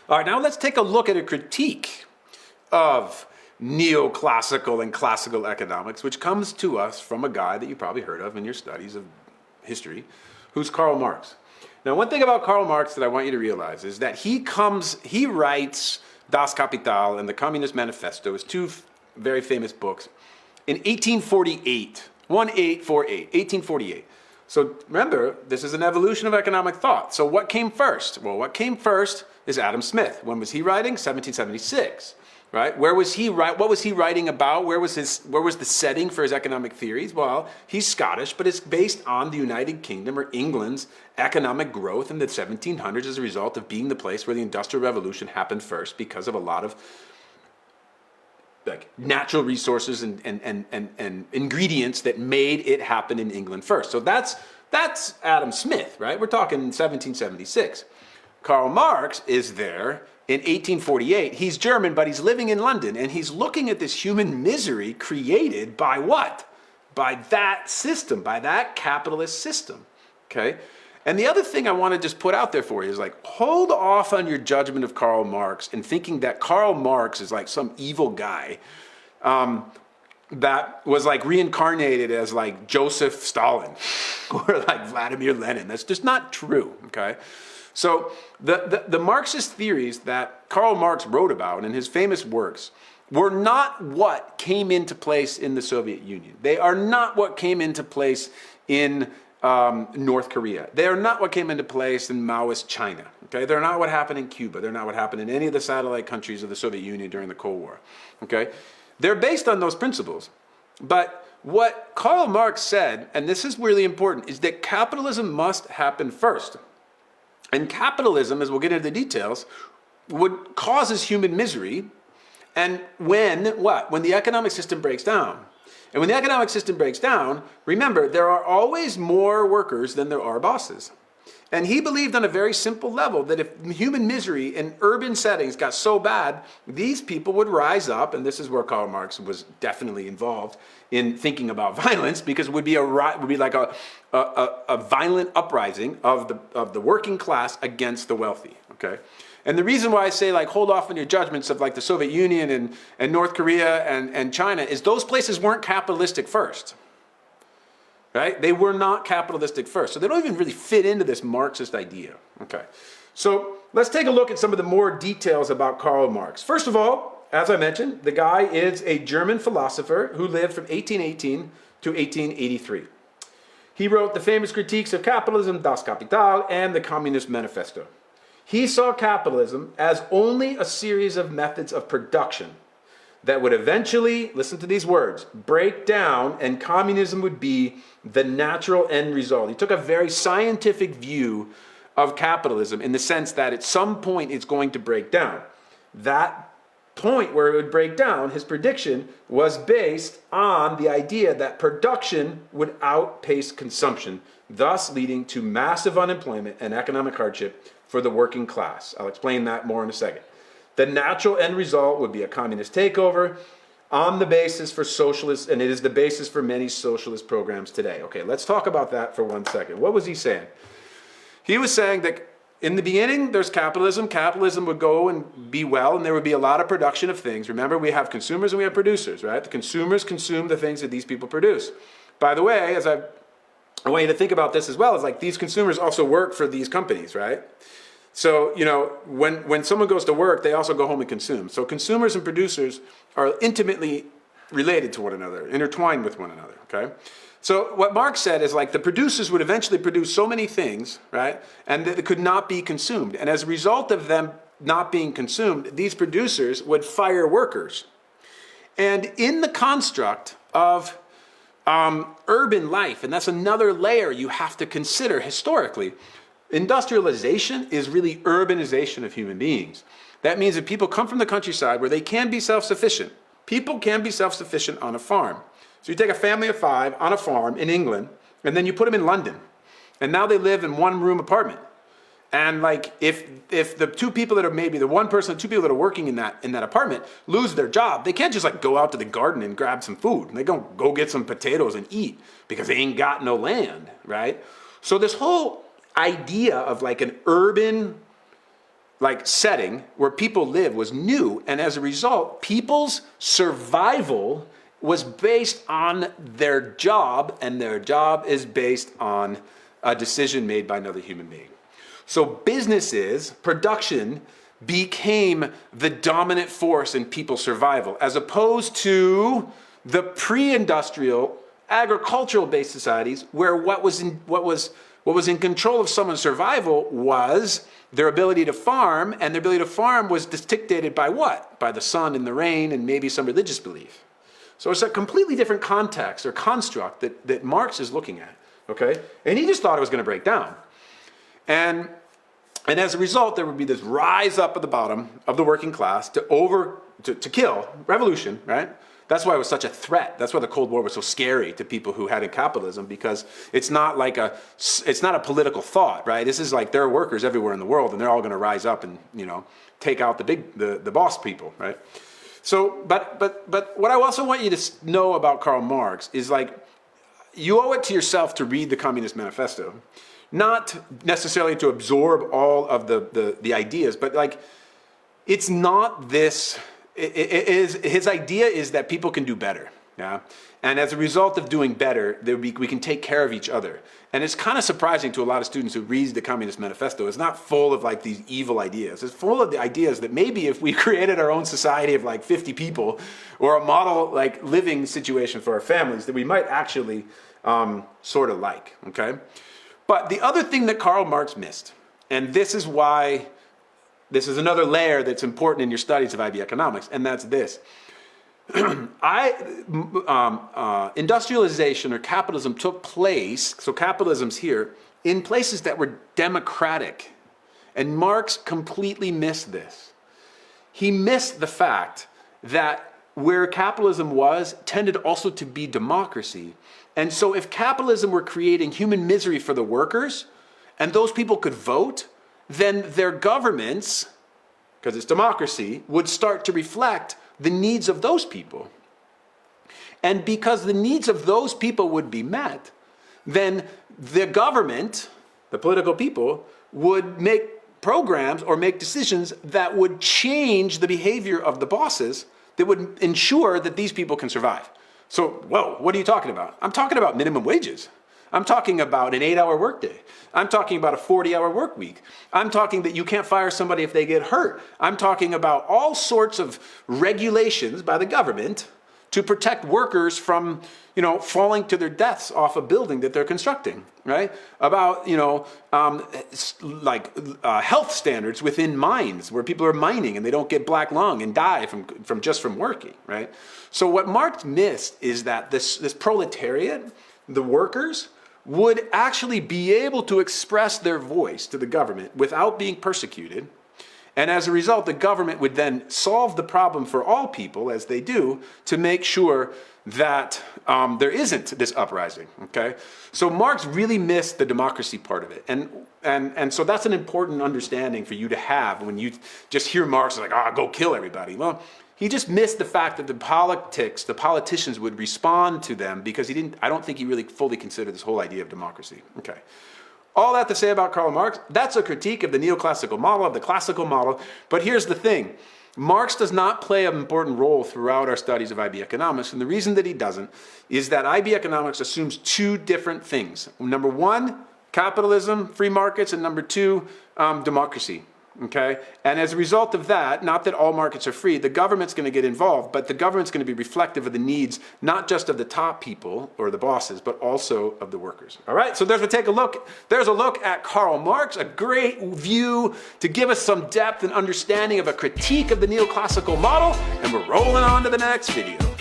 All right, now let's take a look at a critique of neoclassical and classical economics, which comes to us from a guy that you probably heard of in your studies of history, who's Karl Marx. Now, one thing about Karl Marx that I want you to realize is that he writes Das Kapital and the Communist Manifesto, his two very famous books, in 1848, 1848. So remember, this is an evolution of economic thought. So what came first? Well, what came first is Adam Smith. When was he writing? 1776. Right? What was he writing about? Where was the setting for his economic theories? Well, he's Scottish, but it's based on the United Kingdom or England's economic growth in the 1700s as a result of being the place where the Industrial Revolution happened first because of a lot of like natural resources and ingredients that made it happen in England first. So that's Adam Smith, right? We're talking 1776. Karl Marx is there in 1848. He's German, but he's living in London, and he's looking at this human misery created by what? By that system, by that capitalist system, okay? And the other thing I want to just put out there for you is like, hold off on your judgment of Karl Marx and thinking that Karl Marx is like some evil guy that was like reincarnated as like Joseph Stalin or like Vladimir Lenin. That's just not true, okay? So the Marxist theories that Karl Marx wrote about in his famous works were not what came into place in the Soviet Union. They are not what came into place in North Korea. They are not what came into place in Maoist China. Okay, they're not what happened in Cuba. They're not what happened in any of the satellite countries of the Soviet Union during the Cold War. Okay, they're based on those principles. But what Karl Marx said, and this is really important, is that capitalism must happen first. And capitalism, as we'll get into the details, causes human misery. And when the economic system breaks down. And when the economic system breaks down, remember, there are always more workers than there are bosses. And he believed on a very simple level that if human misery in urban settings got so bad, these people would rise up, and this is where Karl Marx was definitely involved in thinking about violence, because it would be like a violent uprising of the working class against the wealthy. Okay. And the reason why I say like hold off on your judgments of like the Soviet Union and North Korea and China is those places weren't capitalistic first. Right? They were not capitalistic first. So they don't even really fit into this Marxist idea. Okay. So let's take a look at some of the more details about Karl Marx. First of all, as I mentioned, the guy is a German philosopher who lived from 1818 to 1883. He wrote the famous critiques of capitalism, Das Kapital, and the Communist Manifesto. He saw capitalism as only a series of methods of production that would eventually, listen to these words, break down, and communism would be the natural end result. He took a very scientific view of capitalism in the sense that at some point it's going to break down. That point where it would break down, his prediction was based on the idea that production would outpace consumption, thus leading to massive unemployment and economic hardship for the working class. I'll explain that more in a second. The natural end result would be a communist takeover on the basis for socialists, and it is the basis for many socialist programs today. Okay, let's talk about that for 1 second. What was he saying? He was saying that in the beginning, there's capitalism. Capitalism would go and be well, and there would be a lot of production of things. Remember, we have consumers and we have producers, right? The consumers consume the things that these people produce. By the way, I want you to think about this as well, is like these consumers also work for these companies, right? So, you know, when someone goes to work, they also go home and consume. So consumers and producers are intimately related to one another, intertwined with one another, okay? So what Marx said is like the producers would eventually produce so many things, right? And that it could not be consumed. And as a result of them not being consumed, these producers would fire workers. And in the construct of urban life, and that's another layer you have to consider historically, industrialization is really urbanization of human beings. That means that people come from the countryside where they can be self-sufficient. People can be self-sufficient on a farm. So you take a family of 5 on a farm in England, and then you put them in London. And now they live in one-room apartment. And like if the two people that are maybe the one person, the two people that are working in that apartment lose their job, they can't just like go out to the garden and grab some food. They don't go get some potatoes and eat because they ain't got no land, right? So this whole idea of like an urban like setting where people live was new, and as a result, people's survival was based on their job, and their job is based on a decision made by another human being. So businesses, production, became the dominant force in people's survival, as opposed to the pre-industrial, agricultural-based societies, where what was in control of someone's survival was their ability to farm, and their ability to farm was dictated by what? By the sun and the rain and maybe some religious belief. So it's a completely different context or construct that Marx is looking at, okay? And he just thought it was going to break down. And as a result, there would be this rise up at the bottom of the working class to kill, revolution, right? That's why it was such a threat. That's why the Cold War was so scary to people who had in capitalism, because it's not a political thought, right? This is like there are workers everywhere in the world, and they're all going to rise up and take out the boss people, right? So, but what I also want you to know about Karl Marx is like you owe it to yourself to read the Communist Manifesto, not necessarily to absorb all of the ideas, but like it's not this. His idea is that people can do better, yeah? And as a result of doing better, we can take care of each other. And it's kind of surprising to a lot of students who read the Communist Manifesto. It's not full of like these evil ideas. It's full of the ideas that maybe if we created our own society of like 50 people, or a model like living situation for our families, that we might actually sort of like, okay? But the other thing that Karl Marx missed, and this is why this is another layer that's important in your studies of IB economics, and that's this. Industrialization or capitalism took place, so capitalism's here, in places that were democratic. And Marx completely missed this. He missed the fact that where capitalism was tended also to be democracy. And so if capitalism were creating human misery for the workers, and those people could vote, then their governments, because it's democracy, would start to reflect the needs of those people. And because the needs of those people would be met, then the government, the political people, would make programs or make decisions that would change the behavior of the bosses that would ensure that these people can survive. So, whoa, what are you talking about? I'm talking about minimum wages. I'm talking about an 8-hour workday. I'm talking about a 40-hour work week. I'm talking that you can't fire somebody if they get hurt. I'm talking about all sorts of regulations by the government to protect workers from, falling to their deaths off a building that they're constructing, right? About, health standards within mines where people are mining and they don't get black lung and die from working, right? So what Marx missed is that this proletariat, the workers, would actually be able to express their voice to the government without being persecuted. And as a result, the government would then solve the problem for all people, as they do, to make sure that there isn't this uprising, okay? So Marx really missed the democracy part of it. And so that's an important understanding for you to have when you just hear Marx like, go kill everybody. Well, he just missed the fact that the politicians would respond to them because I don't think he really fully considered this whole idea of democracy. Okay. All that to say about Karl Marx, that's a critique of the neoclassical model, of the classical model. But here's the thing. Marx does not play an important role throughout our studies of IB economics. And the reason that he doesn't is that IB economics assumes two different things. Number one, capitalism, free markets, and number two, democracy. Okay? And as a result of that, not that all markets are free, the government's going to get involved, but the government's going to be reflective of the needs, not just of the top people or the bosses, but also of the workers. All right? So there's a look at Karl Marx, a great view to give us some depth and understanding of a critique of the neoclassical model, and we're rolling on to the next video.